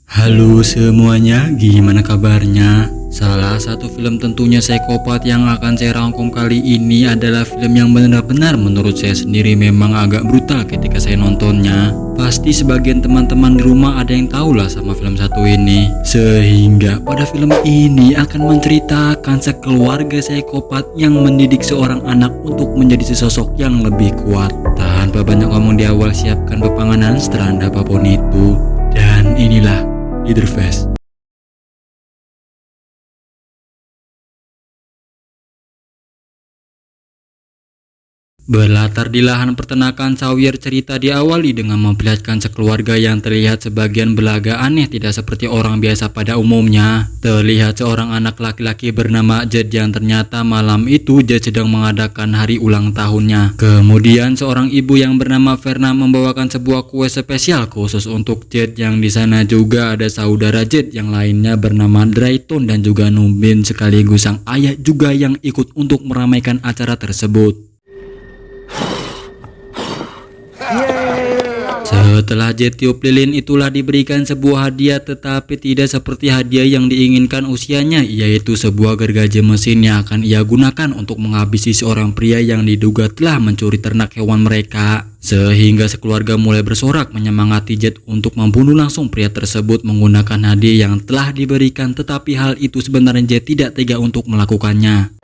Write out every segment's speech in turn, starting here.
Halo semuanya, gimana kabarnya? Salah satu film tentunya psikopat yang akan saya rangkum kali ini adalah film yang benar-benar menurut saya sendiri memang agak brutal ketika saya nontonnya. Pasti sebagian teman-teman di rumah ada yang tahu lah sama film satu ini. Sehingga pada film ini akan menceritakan sekeluarga psikopat yang mendidik seorang anak untuk menjadi sesosok yang lebih kuat. Tanpa banyak ngomong di awal, siapkan pepanganan seranda apapun itu. Dan inilah Leatherface. Berlatar di lahan peternakan Sawyer, cerita diawali dengan memperlihatkan sekeluarga yang terlihat sebagian belaga aneh, tidak seperti orang biasa pada umumnya. Terlihat seorang anak laki-laki bernama Jed yang ternyata malam itu Jed sedang mengadakan hari ulang tahunnya. Kemudian seorang ibu yang bernama Verna membawakan sebuah kue spesial khusus untuk Jed, yang di sana juga ada saudara Jed yang lainnya bernama Drayton dan juga Numbin sekaligus sang ayah juga yang ikut untuk meramaikan acara tersebut. Setelah Jed tiup lilin, itulah diberikan sebuah hadiah, tetapi tidak seperti hadiah yang diinginkan usianya, yaitu sebuah gergaji mesin yang akan ia gunakan untuk menghabisi seorang pria yang diduga telah mencuri ternak hewan mereka. Sehingga sekeluarga mulai bersorak menyemangati Jed untuk membunuh langsung pria tersebut menggunakan hadiah yang telah diberikan, tetapi hal itu sebenarnya Jed tidak tega untuk melakukannya.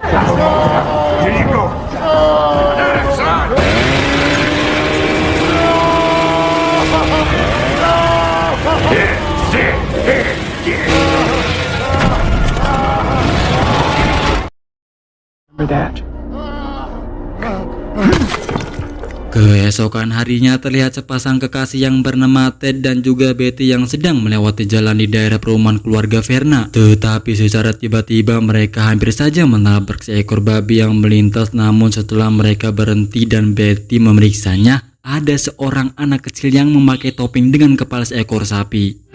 Keesokan harinya terlihat sepasang kekasih yang bernama Ted dan juga Betty yang sedang melewati jalan di daerah perumahan keluarga Verna. Tetapi secara tiba-tiba mereka hampir saja menabrak seekor babi yang melintas, namun setelah mereka berhenti dan Betty memeriksanya, ada seorang anak kecil yang memakai topping dengan kepala seekor sapi.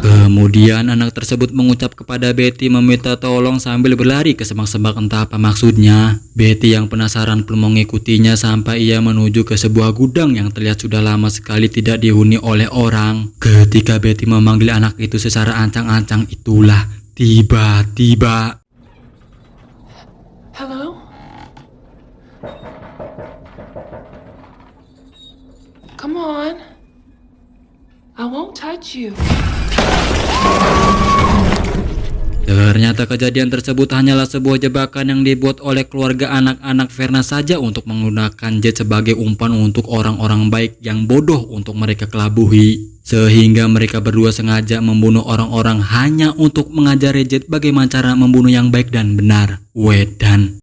Kemudian anak tersebut mengucap kepada Betty meminta tolong sambil berlari ke semak-semak, entah apa maksudnya. Betty yang penasaran pun mengikutinya sampai ia menuju ke sebuah gudang yang terlihat sudah lama sekali tidak dihuni oleh orang. Ketika Betty memanggil anak itu secara ancang-ancang, itulah tiba-tiba Hello? Come on. I won't touch you. ternyata kejadian tersebut hanyalah sebuah jebakan yang dibuat oleh keluarga anak-anak Verna saja untuk menggunakan Jed sebagai umpan untuk orang-orang baik yang bodoh untuk mereka kelabuhi. Sehingga mereka berdua sengaja membunuh orang-orang hanya untuk mengajari Jed bagaimana cara membunuh yang baik dan benar. Wedan.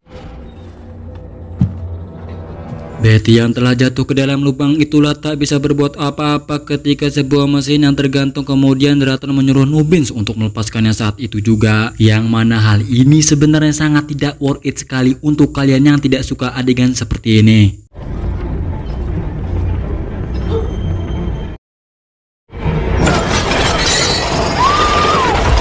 Betty yang telah jatuh ke dalam lubang itulah tak bisa berbuat apa-apa ketika sebuah mesin yang tergantung kemudian Drayton menyuruh Numbin untuk melepaskannya saat itu juga. Yang mana hal ini sebenarnya sangat tidak worth it sekali untuk kalian yang tidak suka adegan seperti ini.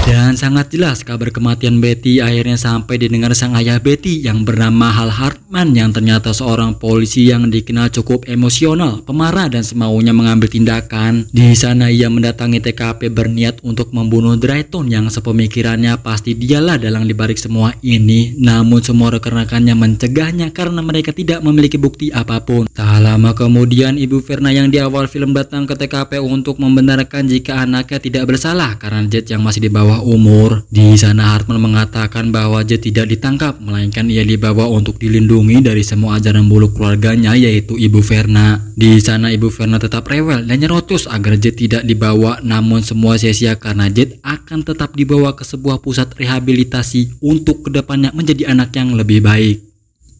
Dan sangat jelas kabar kematian Betty akhirnya sampai didengar sang ayah Betty yang bernama Hal Hartman, yang ternyata seorang polisi yang dikenal cukup emosional, pemarah dan semaunya mengambil tindakan. Di sana ia mendatangi TKP berniat untuk membunuh Drayton yang sepemikirannya pasti dialah dalang dibalik semua ini. Namun semua rekan-rekannya mencegahnya karena mereka tidak memiliki bukti apapun. Tak lama kemudian ibu Verna yang di awal film datang ke TKP untuk membenarkan jika anaknya tidak bersalah karena Jed yang masih di bawah umur. Di sana Hartman mengatakan bahwa Jed tidak ditangkap, melainkan ia dibawa untuk dilindungi dari semua ajaran buruk keluarganya, yaitu ibu Verna. Di sana ibu Verna tetap rewel dan nyerocos agar Jed tidak dibawa, namun semua sia-sia karena Jed akan tetap dibawa ke sebuah pusat rehabilitasi untuk kedepannya menjadi anak yang lebih baik.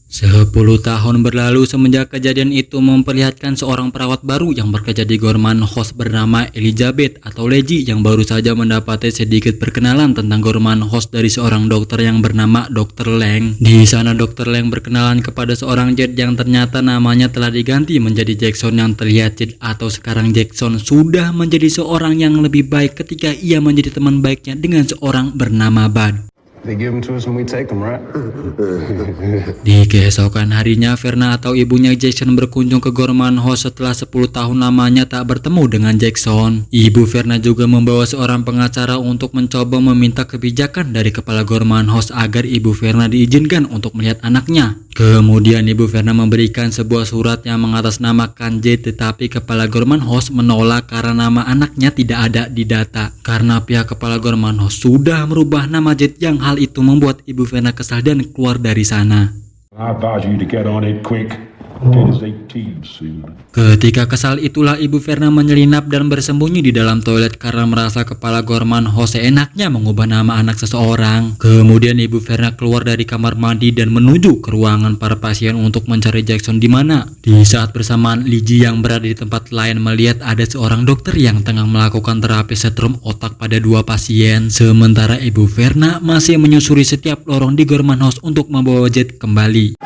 10 tahun berlalu semenjak kejadian itu memperlihatkan seorang perawat baru yang bekerja di Gorman House bernama Elizabeth atau Legi, yang baru saja mendapati sedikit perkenalan tentang Gorman House dari seorang dokter yang bernama Dr. Lang. Di sana Dr. Lang berkenalan kepada seorang Jed yang ternyata namanya telah diganti menjadi Jackson, yang terlihat Jed atau sekarang Jackson sudah menjadi seorang yang lebih baik ketika ia menjadi teman baiknya dengan seorang bernama Bud. They give them to us and we take them, right? Di keesokan harinya, Verna atau ibunya Jackson berkunjung ke Gorman House setelah 10 tahun lamanya tak bertemu dengan Jackson. Ibu Verna juga membawa seorang pengacara untuk mencoba meminta kebijakan dari kepala Gorman House agar ibu Verna diizinkan untuk melihat anaknya. Kemudian ibu Verna memberikan sebuah surat yang mengatasnamakan Jade, tetapi kepala Gorman House menolak karena nama anaknya tidak ada di data. Karena pihak kepala Gorman House sudah merubah nama Jade, yang hal itu membuat ibu Verna kesal dan keluar dari sana. I advise you to get on it quick. Kid is 18 soon. Ketika kesal itulah ibu Verna menyelinap dan bersembunyi di dalam toilet karena merasa kepala Gorman House enaknya mengubah nama anak seseorang. Kemudian ibu Verna keluar dari kamar mandi dan menuju ke ruangan para pasien untuk mencari Jackson di mana. Di saat bersamaan, Lizzie yang berada di tempat lain melihat ada seorang dokter yang tengah melakukan terapi setrum otak pada 2 pasien. Sementara ibu Verna masih menyusuri setiap lorong di Gorman House untuk membawa Jade kembali.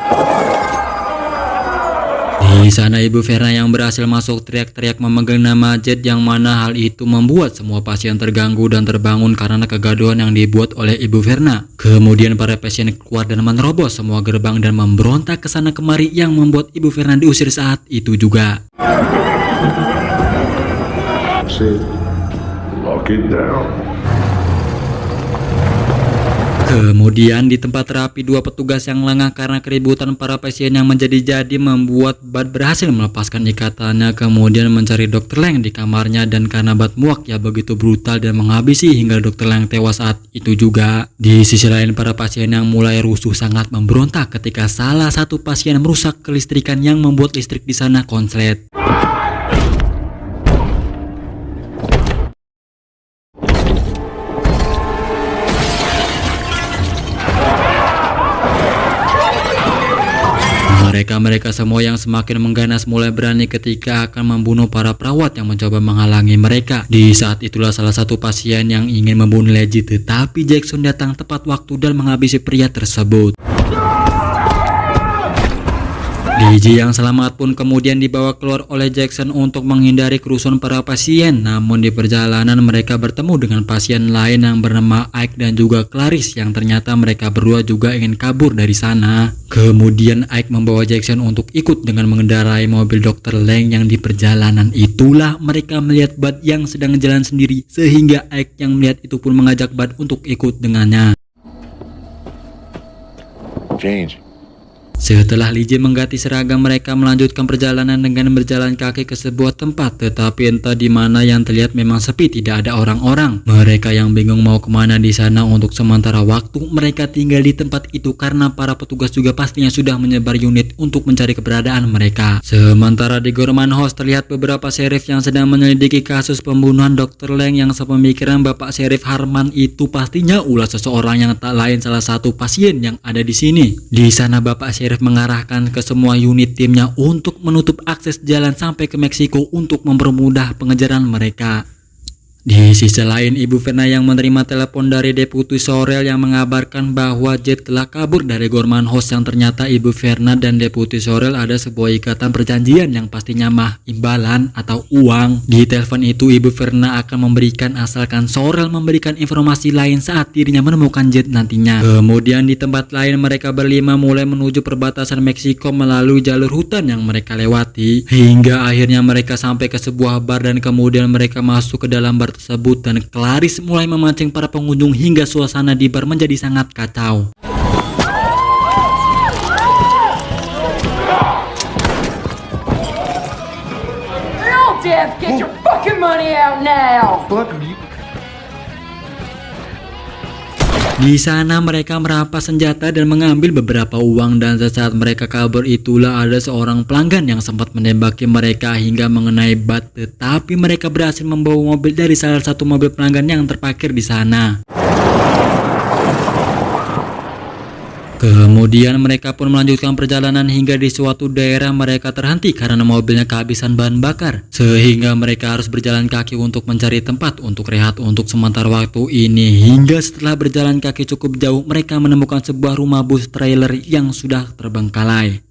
Di sana ibu Verna yang berhasil masuk teriak-teriak memegang nama Jade, yang mana hal itu membuat semua pasien terganggu dan terbangun karena kegaduhan yang dibuat oleh ibu Verna. Kemudian para pasien keluar dan menerobos semua gerbang dan memberontak ke sana kemari, yang membuat ibu Verna diusir saat itu juga. Lock it down. Kemudian di tempat terapi, 2 petugas yang lengah karena keributan para pasien yang menjadi-jadi membuat Bud berhasil melepaskan ikatannya, kemudian mencari Dr. Lang di kamarnya, dan karena Bud muak ya begitu brutal dan menghabisi hingga Dr. Lang tewas saat itu juga. Di sisi lain, para pasien yang mulai rusuh sangat memberontak ketika salah satu pasien merusak kelistrikan yang membuat listrik di sana konslet. Mereka semua yang semakin mengganas mulai berani ketika akan membunuh para perawat yang mencoba menghalangi mereka. Di saat itulah salah satu pasien yang ingin membunuh Lizzie, tetapi Jackson datang tepat waktu dan menghabisi pria tersebut. Lizzie yang selamat pun kemudian dibawa keluar oleh Jackson untuk menghindari kerusuhan para pasien. Namun di perjalanan mereka bertemu dengan pasien lain yang bernama Ike dan juga Clarice, yang ternyata mereka berdua juga ingin kabur dari sana. Kemudian Ike membawa Jackson untuk ikut dengan mengendarai mobil Dr. Lang, yang di perjalanan itulah mereka melihat Bud yang sedang jalan sendiri, sehingga Ike yang melihat itu pun mengajak Bud untuk ikut dengannya. Change. Setelah Lizzie mengganti seragam, mereka melanjutkan perjalanan dengan berjalan kaki ke sebuah tempat, tetapi entah di mana yang terlihat memang sepi, tidak ada orang-orang. Mereka yang bingung mau kemana di sana. Untuk sementara waktu mereka tinggal di tempat itu karena para petugas juga pastinya sudah menyebar unit untuk mencari keberadaan mereka. Sementara di Gorman House terlihat beberapa sheriff yang sedang menyelidiki kasus pembunuhan Dr. Lang, yang sepemikiran Bapak Sheriff Harman itu pastinya ulah seseorang yang tak lain salah satu pasien yang ada di sini. Di sana Bapak Sheriff mengarahkan ke semua unit timnya untuk menutup akses jalan sampai ke Meksiko untuk mempermudah pengejaran mereka. Di sisi lain, ibu Verna yang menerima telepon dari Deputi Sorrell yang mengabarkan bahwa Jade telah kabur dari Gorman House, yang ternyata ibu Verna dan Deputi Sorrell ada sebuah ikatan perjanjian yang pastinya mah imbalan atau uang. Di telepon itu ibu Verna akan memberikan asalkan Sorrell memberikan informasi lain saat dirinya menemukan Jade nantinya. Kemudian di tempat lain mereka berlima mulai menuju perbatasan Meksiko melalui jalur hutan yang mereka lewati, hingga akhirnya mereka sampai ke sebuah bar dan kemudian mereka masuk ke dalam bar tersebut, dan Clarice mulai memancing para pengunjung hingga suasana di bar menjadi sangat kacau. Real death, get your fucking money out now! Di sana mereka merampas senjata dan mengambil beberapa uang, dan sesaat mereka kabur itulah ada seorang pelanggan yang sempat menembaki mereka hingga mengenai Bud, tetapi mereka berhasil membawa mobil dari salah satu mobil pelanggan yang terparkir di sana. Kemudian mereka pun melanjutkan perjalanan hingga di suatu daerah mereka terhenti karena mobilnya kehabisan bahan bakar, sehingga mereka harus berjalan kaki untuk mencari tempat untuk rehat untuk sementara waktu ini. Hingga setelah berjalan kaki cukup jauh, mereka menemukan sebuah rumah bus trailer yang sudah terbengkalai.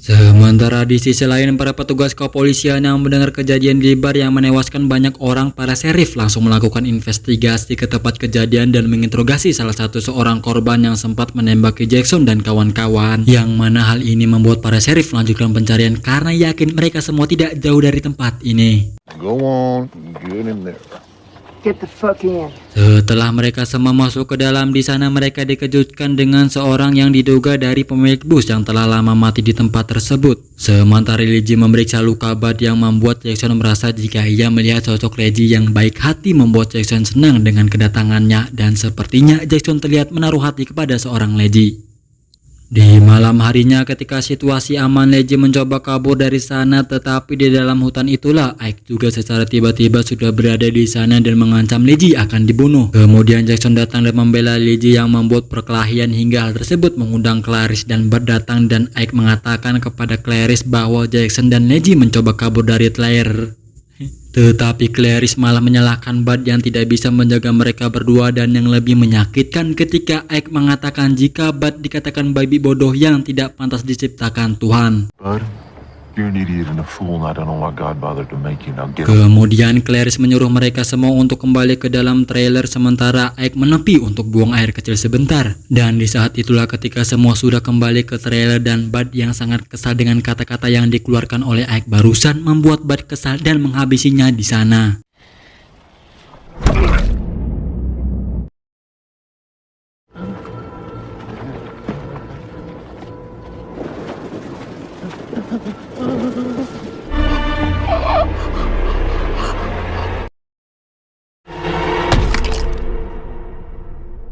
Sementara di sisi lain, para petugas kepolisian yang mendengar kejadian di bar yang menewaskan banyak orang, para sheriff langsung melakukan investigasi ke tempat kejadian dan menginterogasi salah satu seorang korban yang sempat menembaki Jackson dan kawan-kawan. Yang mana hal ini membuat para sheriff melanjutkan pencarian karena yakin mereka semua tidak jauh dari tempat ini. Go on, get in there. Get the fuck in. Setelah mereka semua masuk ke dalam, di sana mereka dikejutkan dengan seorang yang diduga dari pemilik bus yang telah lama mati di tempat tersebut. Sementara Reggie memeriksa luka Bud yang membuat Jackson merasa jika ia melihat sosok Reggie yang baik hati membuat Jackson senang dengan kedatangannya, dan sepertinya Jackson terlihat menaruh hati kepada seorang Reggie. Di malam harinya ketika situasi aman, Reggie mencoba kabur dari sana, tetapi di dalam hutan itulah Ike juga secara tiba-tiba sudah berada di sana dan mengancam Reggie akan dibunuh. Kemudian Jackson datang dan membela Reggie yang membuat perkelahian hingga hal tersebut mengundang Clarice dan Bud datang, dan Ike mengatakan kepada Clarice bahwa Jackson dan Reggie mencoba kabur dari Claire. Tetapi Clarice malah menyalahkan Bud yang tidak bisa menjaga mereka berdua, dan yang lebih menyakitkan ketika Ike mengatakan jika Bud dikatakan babi bodoh yang tidak pantas diciptakan Tuhan. Bud, you're an idiot and a fool, and I don't know why God bothered to make you. Now get him. Kemudian Clarice menyuruh mereka semua untuk kembali ke dalam trailer, sementara Ike menepi untuk buang air kecil sebentar. Dan di saat itulah ketika semua sudah kembali ke trailer, dan Bud yang sangat kesal dengan kata-kata yang dikeluarkan oleh Ike barusan membuat Bud kesal dan menghabisinya di sana.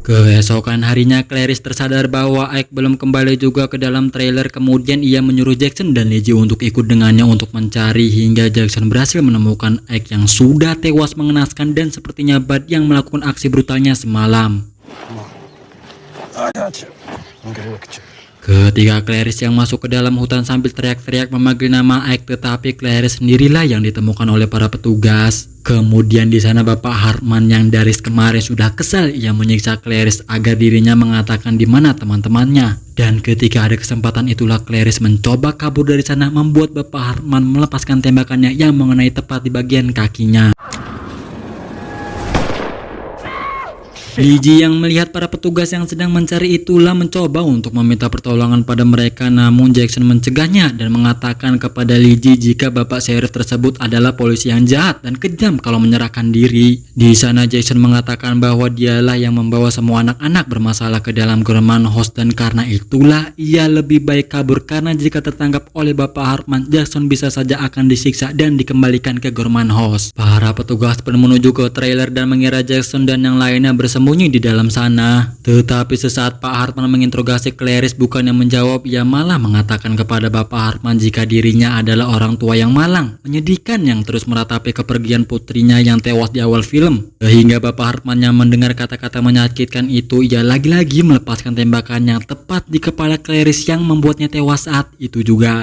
Keesokan harinya, Clarice tersadar bahwa Ike belum kembali juga ke dalam trailer. Kemudian ia menyuruh Jackson dan Reggie untuk ikut dengannya untuk mencari, hingga Jackson berhasil menemukan Ike yang sudah tewas mengenaskan, dan sepertinya Bud yang melakukan aksi brutalnya semalam. I got you. I'm gonna look at you. Ketika Clarice yang masuk ke dalam hutan sambil teriak-teriak memanggil nama Ike, tetapi Clarice sendirilah yang ditemukan oleh para petugas. Kemudian di sana Bapak Hartman yang dari kemarin sudah kesal, ia menyiksa Clarice agar dirinya mengatakan di mana teman-temannya. Dan ketika ada kesempatan itulah Clarice mencoba kabur dari sana, membuat Bapak Hartman melepaskan tembakannya yang mengenai tepat di bagian kakinya. Reggie yang melihat para petugas yang sedang mencari itulah mencoba untuk meminta pertolongan pada mereka, namun Jackson mencegahnya dan mengatakan kepada Reggie jika bapak sheriff tersebut adalah polisi yang jahat dan kejam kalau menyerahkan diri. Di sana Jackson mengatakan bahwa dialah yang membawa semua anak-anak bermasalah ke dalam Gorman House, dan karena itulah ia lebih baik kabur karena jika tertangkap oleh Bapak Hartman, Jackson bisa saja akan disiksa dan dikembalikan ke Gorman House. Para petugas pun menuju ke trailer dan mengira Jackson dan yang lainnya bersembunyi di dalam sana. Tetapi sesaat Pak Hartman menginterogasi Clarice, bukan yang menjawab, ia malah mengatakan kepada Bapak Hartman jika dirinya adalah orang tua yang malang, menyedihkan yang terus meratapi kepergian putrinya yang tewas di awal film. Sehingga Bapak Hartman yang mendengar kata-kata menyakitkan itu, ia lagi-lagi melepaskan tembakan yang tepat di kepala Clarice yang membuatnya tewas saat itu juga.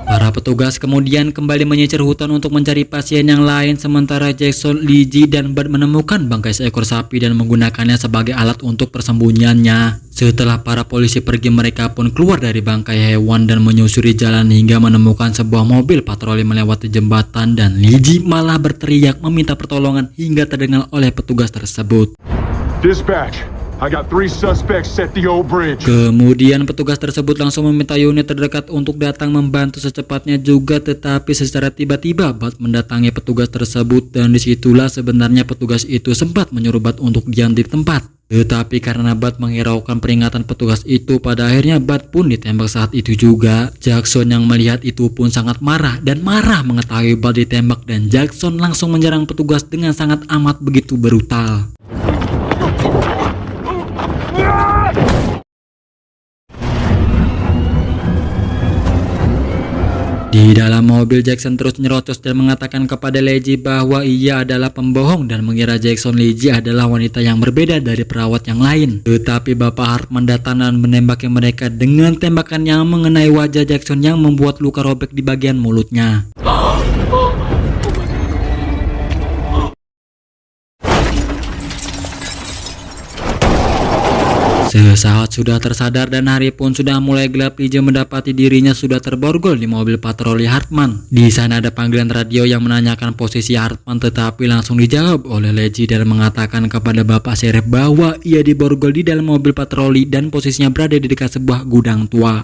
Para petugas kemudian kembali menyisir hutan untuk mencari pasien yang lain, sementara Jackson, Reggie, dan Bud menemukan bangkai seekor sapi dan menggunakannya sebagai alat untuk persembunyiannya. Setelah para polisi pergi, mereka pun keluar dari bangkai hewan dan menyusuri jalan hingga menemukan sebuah mobil patroli melewati jembatan, dan Reggie malah berteriak meminta pertolongan hingga terdengar oleh petugas tersebut. Dispatch, I got 3 suspects at the old bridge. Kemudian petugas tersebut langsung meminta unit terdekat untuk datang membantu secepatnya juga, tetapi secara tiba-tiba Bud mendatangi petugas tersebut, dan disitulah sebenarnya petugas itu sempat menyuruh Bud untuk diam di tempat. Tetapi karena Bud menghiraukan peringatan petugas itu, pada akhirnya Bud pun ditembak saat itu juga. Jackson yang melihat itu pun sangat marah dan marah mengetahui Bud ditembak, dan Jackson langsung menyerang petugas dengan sangat amat begitu brutal. Di dalam mobil, Jackson terus nyerocos dan mengatakan kepada Reggie bahwa ia adalah pembohong dan mengira Jackson Reggie adalah wanita yang berbeda dari perawat yang lain. Tetapi Bapak Hartman datang dan menembaki mereka dengan tembakan yang mengenai wajah Jackson yang membuat luka robek di bagian mulutnya. Sesaat sudah tersadar dan hari pun sudah mulai gelap, Liji mendapati dirinya sudah terborgol di mobil patroli Hartman. Di sana ada panggilan radio yang menanyakan posisi Hartman, tetapi langsung dijawab oleh Liji dan mengatakan kepada Bapak Sheriff bahwa ia diborgol di dalam mobil patroli dan posisinya berada di dekat sebuah gudang tua.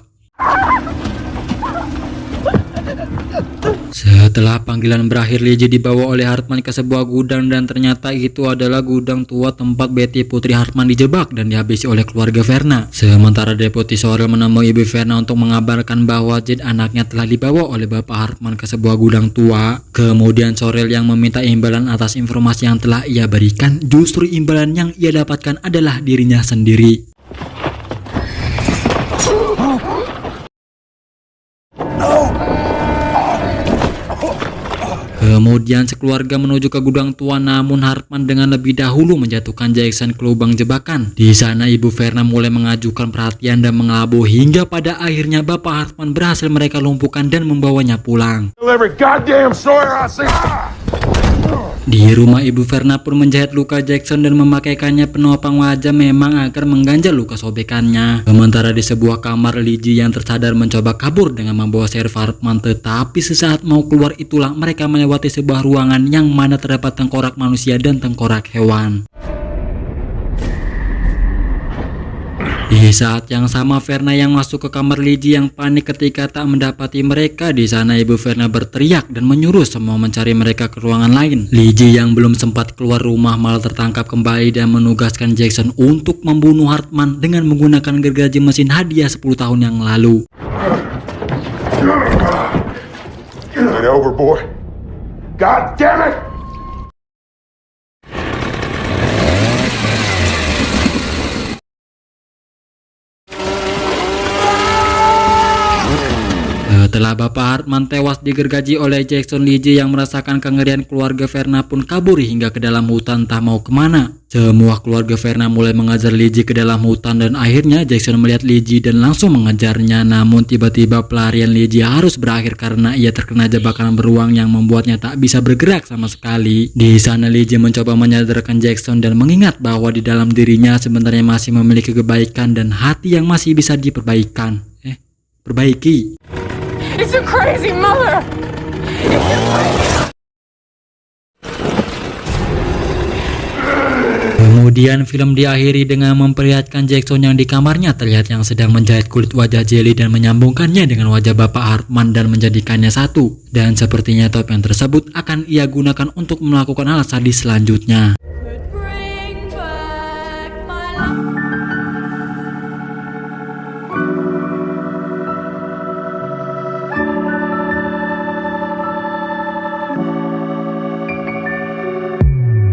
Setelah panggilan berakhir, Liji dibawa oleh Hartman ke sebuah gudang dan ternyata itu adalah gudang tua tempat Betty putri Hartman dijebak dan dihabisi oleh keluarga Verna. Sementara Deputi Sorel menemui Ibu Verna untuk mengabarkan bahwa Jade anaknya telah dibawa oleh Bapak Hartman ke sebuah gudang tua. Kemudian Sorel yang meminta imbalan atas informasi yang telah ia berikan. Justru imbalan yang ia dapatkan adalah dirinya sendiri. Kemudian sekeluarga menuju ke gudang tua, namun Hartman dengan lebih dahulu menjatuhkan Jackson ke lubang jebakan. Di sana Ibu Verna mulai mengajukan perhatian dan mengelabui hingga pada akhirnya Bapak Hartman berhasil mereka lumpuhkan dan membawanya pulang. Every goddamn Sawyer I see. Di rumah Ibu Verna pun menjahit luka Jackson dan memakaikannya penopang wajah memang agar mengganjal luka sobekannya. Sementara di sebuah kamar, Liji yang tersadar mencoba kabur dengan membawa Sheriff Hartman, tetapi sesaat mau keluar itulah mereka melewati sebuah ruangan yang mana terdapat tengkorak manusia dan tengkorak hewan. Di saat yang sama Verna yang masuk ke kamar Liji yang panik ketika tak mendapati mereka. Di sana Ibu Verna berteriak dan menyuruh semua mencari mereka ke ruangan lain. Liji yang belum sempat keluar rumah malah tertangkap kembali dan menugaskan Jackson untuk membunuh Hartman dengan menggunakan gergaji mesin hadiah 10 tahun yang lalu. Get over, boy. God damn it! Setelah Bapak Hartman tewas digergaji oleh Jackson, Liji yang merasakan kengerian keluarga Verna pun kabur hingga ke dalam hutan, tak mau kemana. Semua keluarga Verna mulai mengejar Liji ke dalam hutan dan akhirnya Jackson melihat Liji dan langsung mengejarnya. Namun tiba-tiba pelarian Liji harus berakhir karena ia terkena jebakan beruang yang membuatnya tak bisa bergerak sama sekali. Di sana Liji mencoba menyadarkan Jackson dan mengingat bahwa di dalam dirinya sebenarnya masih memiliki kebaikan dan hati yang masih bisa diperbaikan. Perbaiki. It's a crazy mother! Kemudian film diakhiri dengan memperlihatkan Jackson yang di kamarnya terlihat yang sedang menjahit kulit wajah Jelly dan menyambungkannya dengan wajah Bapak Hartman dan menjadikannya satu. Dan sepertinya topeng tersebut akan ia gunakan untuk melakukan hal sadis selanjutnya.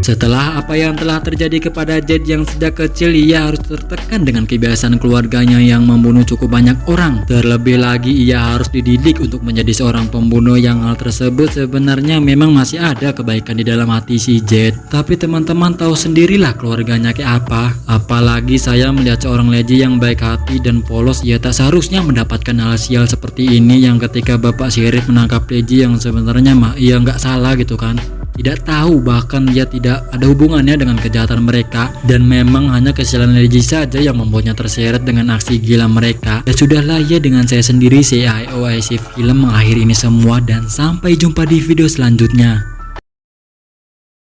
Setelah apa yang telah terjadi kepada Jade yang sejak kecil ia harus tertekan dengan kebiasaan keluarganya yang membunuh cukup banyak orang. Terlebih lagi ia harus dididik untuk menjadi seorang pembunuh, yang hal tersebut sebenarnya memang masih ada kebaikan di dalam hati si Jade. Tapi teman-teman tahu sendirilah keluarganya kayak apa. Apalagi saya melihat seorang Liji yang baik hati dan polos, ia tak seharusnya mendapatkan hal sial seperti ini, yang ketika Bapak Sheriff menangkap Liji yang sebenarnya mah ia nggak salah gitu kan. Tidak tahu, bahkan dia tidak ada hubungannya dengan kejahatan mereka, dan memang hanya kesialan Liji saja yang membuatnya terseret dengan aksi gila mereka. Ya sudahlah ya, dengan saya sendiri CIOIC Film mengakhiri ini semua dan sampai jumpa di video selanjutnya.